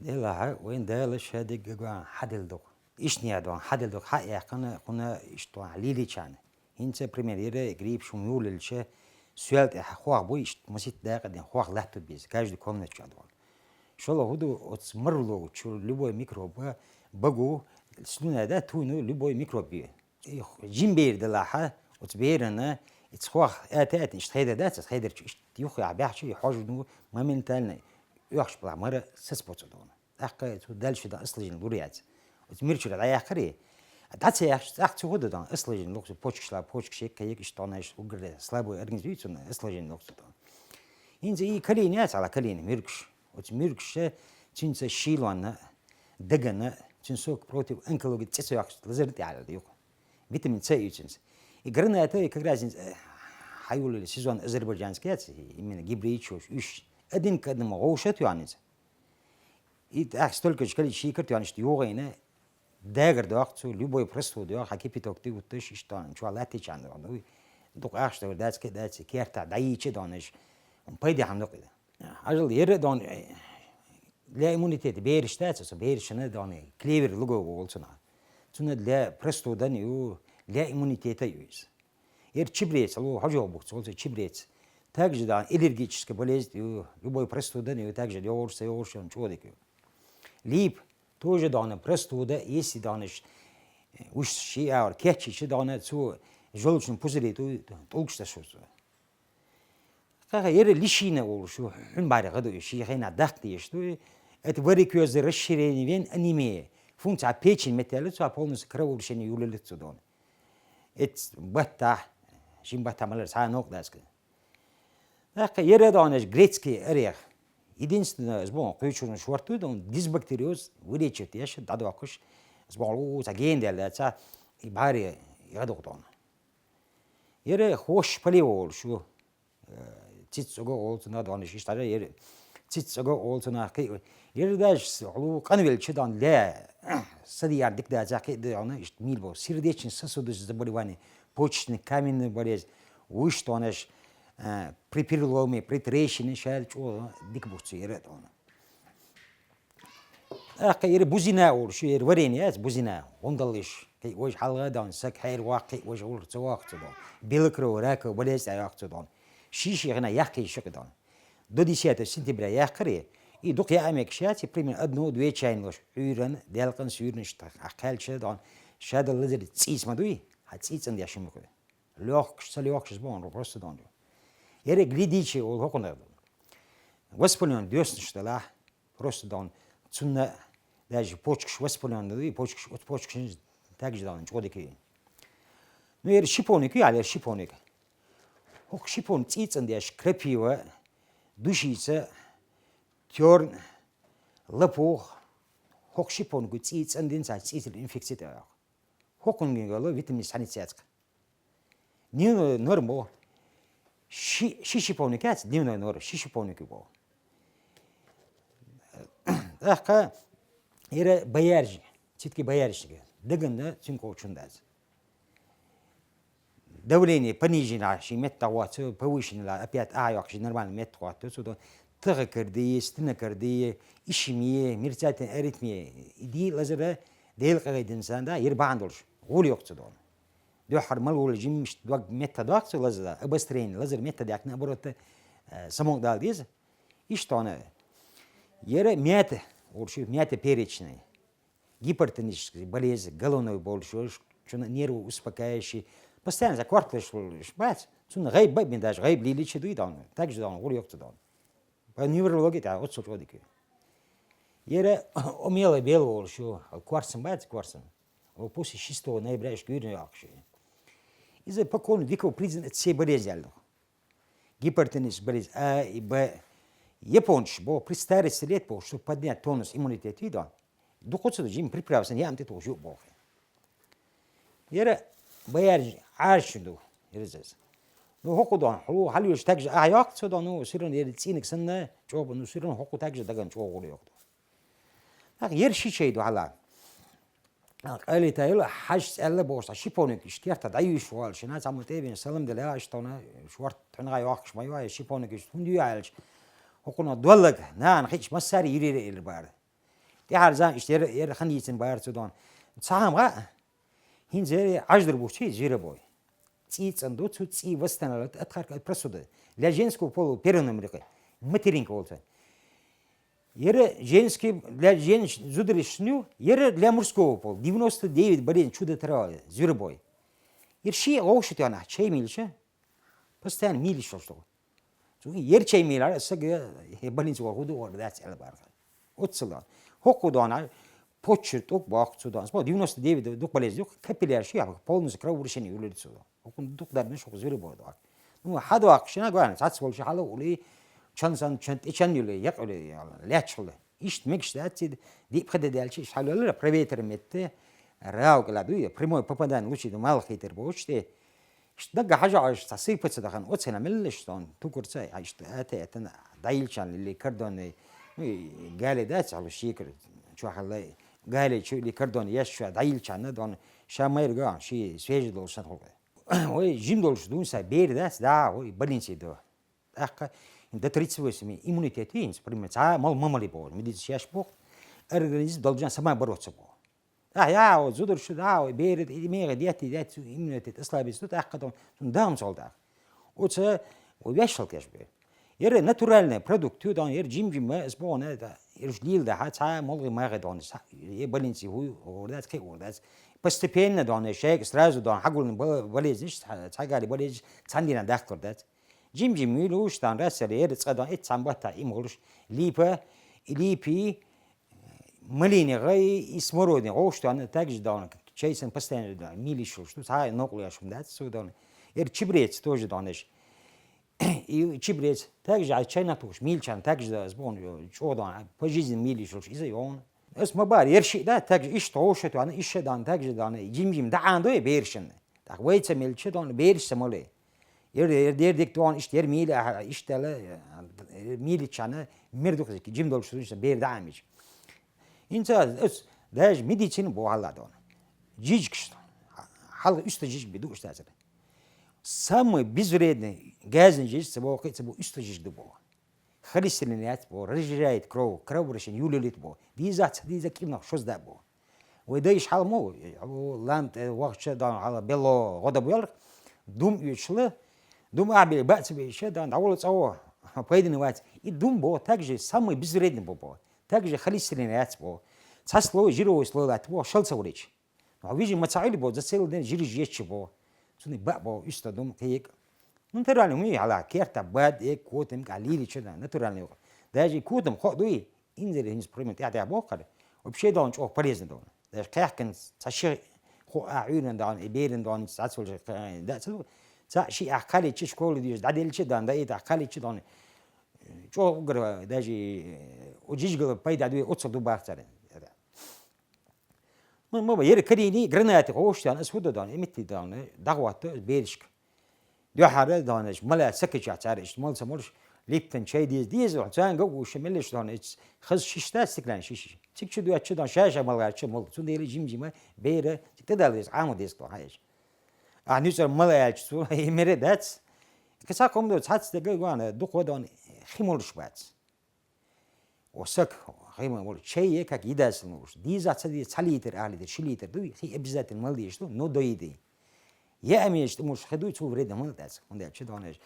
دلها وين دالش هذيك جوان حدل دوق إيش نيادوان حدل دوق حق يقنا قنا إشتوان عليلي كان هنت بريميريرا قريب شمول الشة سؤال حقوق بويش مسيت داق دين حقوق لحت بيز كاج دي كومنت كادوان شو الله هدو أتمرلو شو لبوي ميكروب بقو السنة ده تونو لبوي ميكروب بيه جيم بير دلها وتبيرنا اتخوخ آتات إشتهيدا ده تخيدر يخي عبيح شيء حاجة نو ما من تالنا يخش بلا مرة سسبوت دون أخي تودلش ده أصل جن لوريات وتمرش ده يا أخري داتس يا أخ تقول ده أصل جن لوكس بوتش لا بوتش شيء كيك إشتانش وقرر سلابو أرجنتين أصل جن لوكس ده إن زي كلينيات على كلين ميركش وتميركش تنسى شيلوانا دجنا تنسوك بروتين أنكلوج تسوي أخش لازرتي على ديوك فيتامين سي يتنس يقرنا تاي كرازين حيقول السيزون أذربيجان سكيت من جبريتش وش أدين كده مغوشة يعني إيد أحستولك كل شيء كرت يعني يوغينا داغر داقتو ليبوي برستو داغ حكي بتوقتي وتش إشتان شو الله تيجان داغ دوك أحستول داتس كيرتا دايتش دانش بيدي حمد كده أجل يرد دان لا إيمونيتيت بيرش تاتس بيرش أنا داني كليفر لوجو وولسنا تنا لا برستو دانيو لا إيمونيتيت يوز تشبريت لو حاجة بوكس ولا تشبريت تاجد عن إلرجيتش كبوليز يبغى برستو ده نيو تاجد يورش شو ذيك ليب توجد عن برستو ده يسي دانش وش شيء أو كاتشي شيء دانا تو جولش نبوزلي تو تولش تشوز كه ير ليشينا ولا شو حن بعد غدو شيء خينا دختي يشتو اتوري كيوز رشيرين وين أنيمي فونت على بيتشين مثلا تو أبولنس كراول شنو يقول لك تدون بتاع شيء بتاع مالر ساعة نوق داسك لكن يردانش غريتسكي أريخ يدينستنا أسبوع قيشون شوارتو دون ديز بكتيريوز وريتشتيش دادو أكش أسبوع لو تاجين دل تا يباري يغدو دون يرى خوش بليول شو تيتسوغو أولتنا دانش يشتري يرى تيتسوغو أولتنا كي يرداش علو قنويل شدان لا صدي عندك ده زاكي ده أنا يشتميل بو سيرديشن سسودش زبالواني بوتشن كامين باريز وش دانش بريبيرلومي بريتريشن شال شو ديك بوتشيرة دون أخير بوزينا أول شيء ورينيات بوزينا وندلش كي وش حلقة دون سك حير واقع وش أول تواقع دون بيلكرو راكو بليز أياق دون شيء هنا يحكي شك دون دودي سيات سنتبرا يحكري يدق يا أمك شاتي بريمين أدنو دوي تشاينوش عيرن ديالقن سيرنش أقل شيء دون شاد اللي تسيس ما دوي هتسيس عندي عشان مكوي لوكش سلوكش بون روبرست دون يرى جليديشي والهوكنا وسبلون ديوسنش تلا روست دون تسنة داج بوتشكش وسبلون دوي بوتشكش تاج دون جودكي نير شيبونيكي على شيبونيك هوك شيبون تيت عنديش كريبيوا دوشيسة تيورن لبوخ هوك شيبون قد تيت عندين تيت الانفكسيت هوكن جالو فيتامين سانيتياتك نيو نورمو شيشيبونيكات دينا نور شيشيبونيكي بو أخا يرى بيارج تيتكي بيارج دقنا تنكو شنداز دوليني بنيجينا شي متواتو بويشن لا أبيات أعيق شي نورمال متواتو سودو تغكردية ستنكردية إشمية مرتات أريتمية دي لازم ديل قاعد إنسان ده يربع عندولش غول يقصدون دو حرمل ولا جيم مش دوق ميتا دوق لازم أبسترين لازم ميتا ديك نبرت سموك دال ديز إشتانه يرى ميته ورشيف ميته بيريتشني гипертонический болезнь головной боль что нервы успокаивающие постоянно за кварталш шпать цун гайб бай даже гайб лиличи дуйдан также дан гол ёкты дан по неврологии та вот что дики يرى умело белого что кварцем бать кварцем после 6 ноября шкюрный акши из-за покон виков признан все болезни гипертонический болезнь А и Б японч бо при старости лет бо чтобы поднять тонус иммунитета вида доходит жим приправился я антиту жу бо يرى بيرج عاشدو يرزز نو حقو دان حلو حلو يشتاج أعياق سودانو سيرون يرتسينك سنة جواب نو سيرون حقو تاج دعان جواب غلي يقطع لكن يرشي شيء دو حلا قال تايل حاج ألا بوست شيبونك اشتيار تدعي شوال شنا تعمل تبين سلام دلها اشتونا شوارت حنا يواقش ما يواي شيبونك هندي عالج حقونا دولك نان خيش مساري يري البار her zaman işte hani için bayar sudan. Sağımga hinze ajdır bu şey zire boy. Цицан до цуци восстанавливает от просуды. Для женского пола первым материнка olsa. Yere женский для женщин зудришню, yere для мужского пола 99 болезней чудо трава зверобой. Ирши оушит она, чей мильше, постоянно мильше что. Ер чей милар, сага болезнь худу ордать элбарга. Отсылан. Хокудана почерт ок бак судан. 99 дук болезнь, капилляр ши, полностью кровообращение улетит сюда. окун дуктарны шок звере бойду. Ну хаду акшина гуан сац болшы халы ули чансан чант ичанюле як ули лячуле. Ишт мекштати дип хade delchi шалалар проветер метте раугладу прямой попадание лучи до мал хитер бочте. Дага حاجة عايش تصيب تصدقان أتسنا ملشتون تكرت عايش أتى دايلشان اللي كردون قال ده على الشيكر شو حلا قال شو اللي كردون يشوا دايلشان دون شامير قان شيء سويج دول شنو وي جيم دولش دون سبير ده وي بالينسي ده أخ إنت تريد سويسمي إيمونيتيتين سبريم تا مال بول مدير شياش بوك أرجانيز دولجان سما بروت سبو يا زودر شو ده بيرد إيميغ ديات إيمونيتيت أصلا بيستوت أخدهم دام صلدا وتس ويشل كشبه ير ناتورالنا برودكت دون ير جيم ما اسبوعنا ده يرجليل ده حتى ملغي ما غدون يبالينسي هو وردات كي وردات постепенно دون شيك сразу دون حقول болезнь تاغالي болезнь цандина дактор да جيم ميلوش دون راسل ير تصدون اتسامباتا имолуш липи مليني غي اسمرودي غوش دون تاجج دون чейсен постоянно милишу что са нокляшум да сюда ير чибрец тоже донеш и чибрец также чайна туш мильчан также сбон чодан по жизни милишу из-за он اسمه بار يرشي ده تاج إيش توشة وأنا إيش دان تاج دان جيم ده عنده بيرشن ده ويت سميل شة دان بيرش سمولي ير ديك دان إيش ير ميل إيش تلا ميل شانه مردوك زي جيم دول شو بير ده عميج إنت اس ده ميديشين بوهلا دان جيج كشت حال üst جيج بدو إيش تازر سام بيزريدن جازن جيج سبوا كي سبوا üst جيج دبوا خليسلينات بو رجعت كرو برشين يوليت بو ديزا كيمنا شوز دا بو وده إيش حال مو لاند وقت دان على بلو غدا بيلر دوم يشله دوم أبي بات بيش دان أول تصور بايدن وات يدوم بو تاجي سام بيزريدن بو تاجي خليسلينات بو تصلوا جيرو سلوات بو شل صوريش ويجي متعيل بو زسيل دين جيري جيتش بو سوني بابو يستدوم كيك نتراني مي على كيرتا باد إيه كوتم قليل كذا نتراني ده جي كوتم خدوي إنزل هنز بريمت يعني بوكر وبشيء دون شو بريزن دون ده كان تشي خو أعين دون إبيرن دون تسول ده تسول شيء أحكالي تش كل ديش ده ديل كذا ده إيه أحكالي كذا دون شو أقرأ ده جي وجيش قلب بايد عدوي أتصل دوبار ترى ما بير كريني جرنات غوش دون أسود دون إمتى دون دعوات بيرشك دو حاره دانش مال سكش عتارش مال سمرش ليبتن شاي ديز وحسان جو وشملش دانش خز شيشتا استكلان شيش تيك شو دو اتش دان شاشه مال اتش مال تون ديري جيم بيره تدالس عامو ديس تو هايش انيسر مال اتش سو يمره دات كسا كوم دو تاتس دغ وانا دو خودان خيمولش بات وسك خيمول شاي يكك يداس نوش ديز اتسدي صليتر علي شليتر دو خي ابزات المال ديش نو دويدي يا أميش مش خدوي شو بريده ما نتاس وندي أشد هونش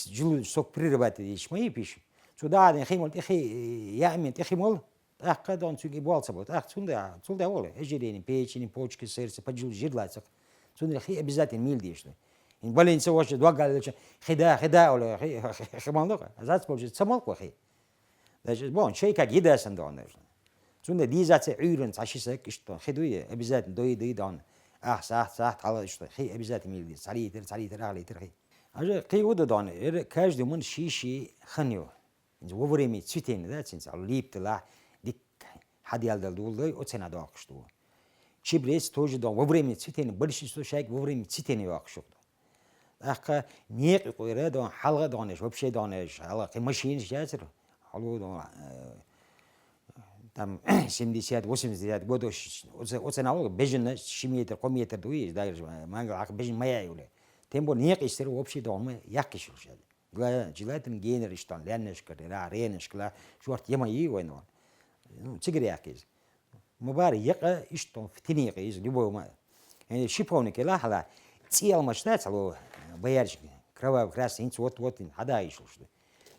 جلو سوق بريربات ديش ما يبيش شو ده عادي خيمول تخي يا أمي تخي مول أخذ دون سوق يبغى سبوت أخذ سون ده ولا هجريني بيتشيني بوتش كسر سبجل جيرلاتك سون ده خي أبزات الميل ديش ده إن بالين سواش دوقع خدا ولا خمان لقى أزات بوجد سمالك وخي ده بون شيء كجدا سندونش سون ده ديزات عيرن تعشيسك إشتون خدوي أبزات دوي دون صح على إيش خي أبزات ميل دي صليتر على ترخي أجا قي وده دان كاج دي من شيشي خنيو إنز وفريمي تسيتين ده تنس على ليب تلا ديك حد يالدل دول ده أتسنا داقشتو شبريس توج دان وفريمي تسيتين برشي سو شاك وفريمي تسيتين ياقشتو أخا نيق قيرة دان حلقة دانش وبشي دانش حلقة ماشين جاتر حلو دان там 70, 80 годов оценал бежен шимиетер комиетер дуи дайр мангал ак бежен мая юле тембо неқ истер вообще дома якиш шад гла жилатен генер иштан ленеш кадера ренеш кла шорт ема и войно Цигряк из. Мубари яка иштон фтинига из любого. Шиповник лахала цел мачтать, алло боярич кровавый красный инц вот хада ишл что.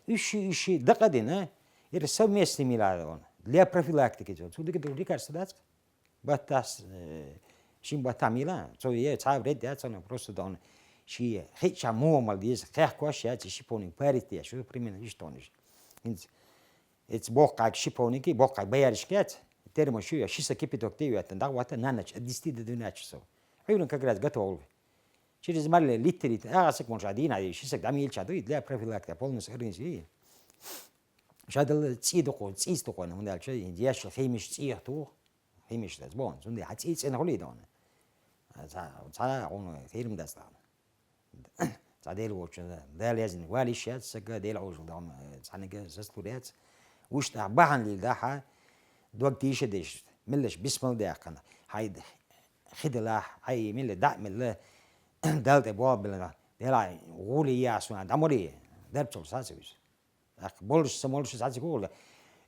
Ищи дакадина, это совместный милад для профилактики. Сюда где лекарства дать, батас шимбатамила, то я цавред дать, он просто дон. Ши хитча муамал диз хахкош я шиповник парите, что примерно иштониш. It's бог как шиповники, бог как боярич кет. Термошуя, шиса кипитоктею, это да вот на ночь, 10 до 12 часов. Они как раз готовы. Через малый литрит, сек может один, а шиса дамил чаду для профилактики полностью организации. Шадал цидоко, цистоко, но дальше индияш химиш цихту, химиш das bon, so die hat jetzt in Holidon. За он фирм даст. За дел вообще, да лезен, вали шат, сага дел уже дом, санига застурец. وش تعبان للداحة دوق تيش ديش ملش بسم الله كنا هاي خدلا هاي مل دع مل دالت بواب بلنا دلا غولي يا سونا دمري دربتول ساسويس بولش سمولش ساسي كول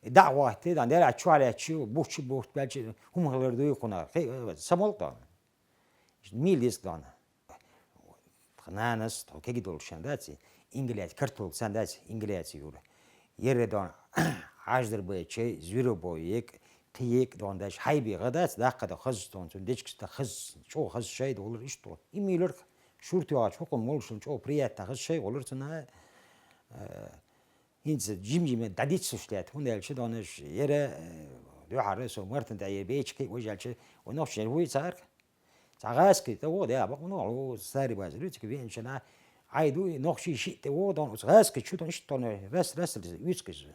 دعوة تدا دلا شوالة شو بوش بلش هم هلردو يكونا سمولتا ميل ديس دانا خنانس تو كي دول شنداتي إنجليز كرتول سنداتي إنجليز يقول يردون عجدر بيتشي زيرو بويك قيك دون داش حيبي غدات داقة خز دون تنديش خز شو خز شيء دولار إيش تو إيميلر شورتي واش حكم مولش شو بريات خز شيء ولر تنا هينز جيم داديت سوشتات هون دالش دونش يرى دو عرسو مرتن داي بيتش كي وجالش ونوش هو صار تعاس كي تو ده بقى نو ساري باز ريتش كي بين شنا عايدو نوخشي شيء تو دون غاس كي شو دون إيش دون راس ويسكز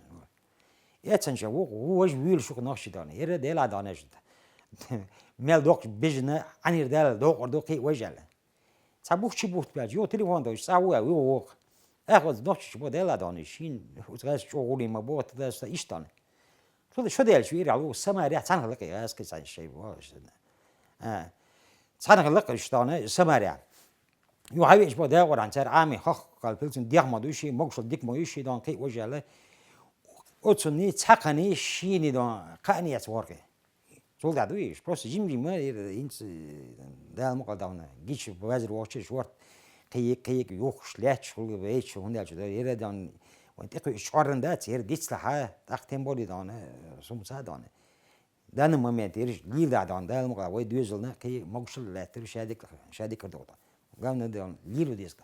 يتنجا هو ويل شو نوخشي دون يرى ديلا دونش مال دوك بيجنا عنير دال دوكي وجال تعبوك شي بوت باج يو تليفون دوش ساوا ويوق اخذ دوش بو ديلا دونشين غاس شغولي ما بوت داس إيش دون شو ديال شو يرى على السما ريح تنخ لك غاس كي صاي شيء واش تنخ لك إيش دون السما ريح يو هاي إيش بو داور عن سر عامي خخ قال بيلسن ديخ ما دوشي مقصد ديك ما يشي دون كي وجال أتصني تحقني شيني دون قاني أتوركه زول دادويش بس جيم ما إنس ده المقدمنا جيش بوازر وقتش شورت كيك يوخش لاتش خلق بيتش هون ده يرى دون وانت إخو إشعارن ده تير ديتس لها تختم بودي دون سمسا دون ده المومنت يرش ليف ده دون ده المقدم ويدوزلنا كي مقصل لا تري شادك كردوتا قامنا دون ليلو ديسك